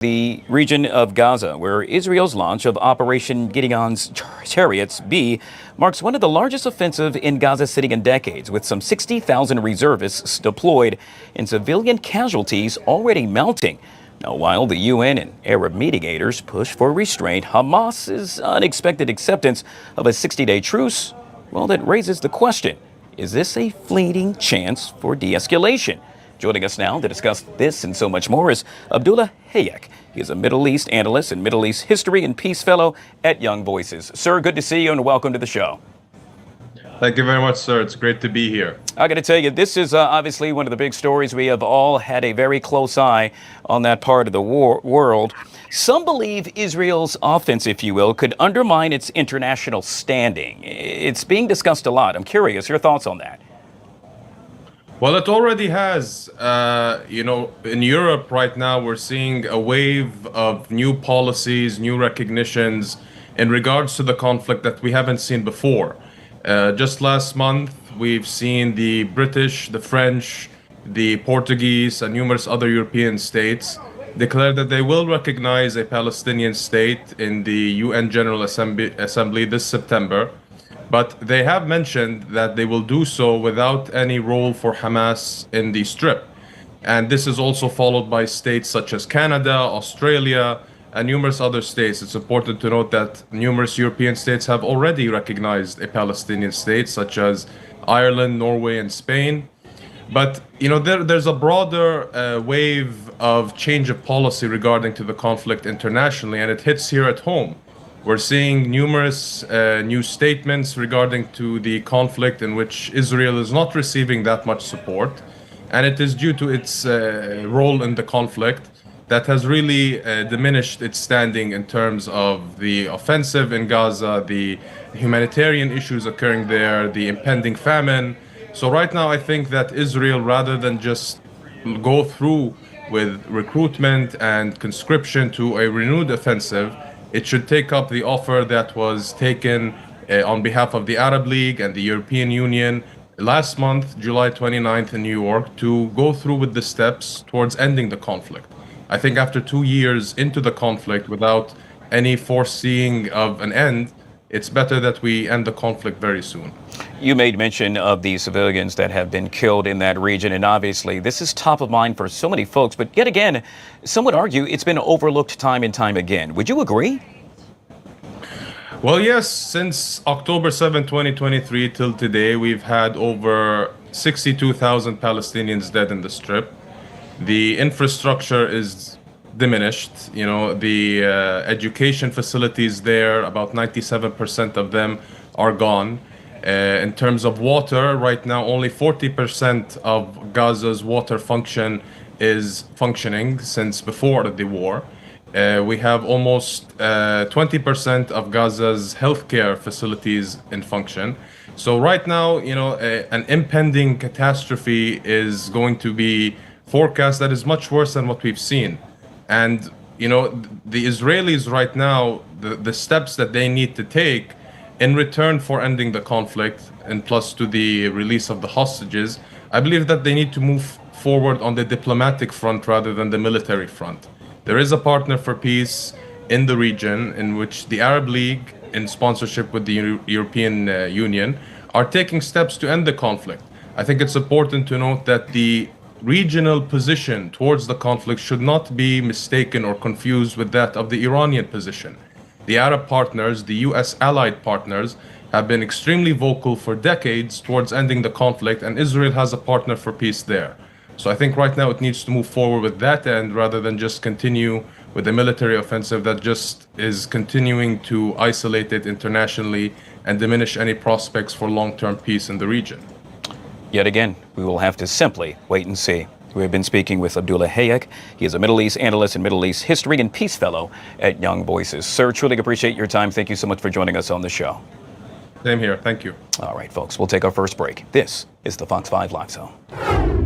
The region of Gaza, where Israel's launch of Operation Gideon's Chariots B marks one of the largest offensives in Gaza City in decades, with some 60,000 reservists deployed and civilian casualties already mounting. Now, while the UN and Arab mediators push for restraint, Hamas's unexpected acceptance of a 60-day truce, well, that raises the question, is this a fleeting chance for de-escalation? Joining us now to discuss this and so much more is Abdullah Hayek. He is a Middle East analyst and Middle East History and Peace Fellow at Young Voices. Sir, good to see you and welcome to the show. Thank you very much, sir. It's great to be here. I got to tell you, this is obviously one of the big stories. We have all had a very close eye on that part of the world. Some believe Israel's offense, if you will, could undermine its international standing. It's being discussed a lot. I'm curious, your thoughts on that? Well, it already has. In Europe right now, we're seeing a wave of new policies, new recognitions in regards to the conflict that we haven't seen before. Just last month, we've seen the British, the French, the Portuguese, and numerous other European states declare that they will recognize a Palestinian state in the UN General Assembly this September. But they have mentioned that they will do so without any role for Hamas in the Strip. And this is also followed by states such as Canada, Australia, and numerous other states. It's important to note that numerous European states have already recognized a Palestinian state, such as Ireland, Norway, and Spain. But there's a broader wave of change of policy regarding to the conflict internationally, and it hits here at home. We're seeing numerous new statements regarding to the conflict in which Israel is not receiving that much support, and it is due to its role in the conflict that has really diminished its standing in terms of the offensive in Gaza, the humanitarian issues occurring there, the impending famine. So right now I think that Israel, rather than just go through with recruitment and conscription to a renewed offensive, it should take up the offer that was taken on behalf of the Arab League and the European Union last month, July 29th in New York, to go through with the steps towards ending the conflict. I think after 2 years into the conflict without any foreseeing of an end, it's better that we end the conflict very soon. You made mention of the civilians that have been killed in that region, and obviously this is top of mind for so many folks, but yet again, some would argue it's been overlooked time and time again. Would you agree? Well, yes, since October 7, 2023 till today, we've had over 62,000 Palestinians dead in the Strip. The infrastructure is diminished. The education facilities there, about 97% of them are gone. In terms of water, right now only 40% of Gaza's water function is functioning since before the war. We have almost 20% of Gaza's healthcare facilities in function. So right now, an impending catastrophe is going to be forecast that is much worse than what we've seen. And, the Israelis right now, the steps that they need to take in return for ending the conflict and plus to the release of the hostages, I believe that they need to move forward on the diplomatic front rather than the military front. There is a partner for peace in the region in which the Arab League, in sponsorship with the European Union, are taking steps to end the conflict. I think it's important to note that the regional position towards the conflict should not be mistaken or confused with that of the Iranian position. The Arab partners, the US allied partners, have been extremely vocal for decades towards ending the conflict, and Israel has a partner for peace there. So I think right now it needs to move forward with that end rather than just continue with a military offensive that just is continuing to isolate it internationally and diminish any prospects for long-term peace in the region. Yet again, we will have to simply wait and see. We have been speaking with Abdullah Hayek. He is a Middle East analyst and Middle East History and Peace Fellow at Young Voices. Sir, truly appreciate your time. Thank you so much for joining us on the show. Same here. Thank you. All right, folks, we'll take our first break. This is the Fox 5 Live Zone.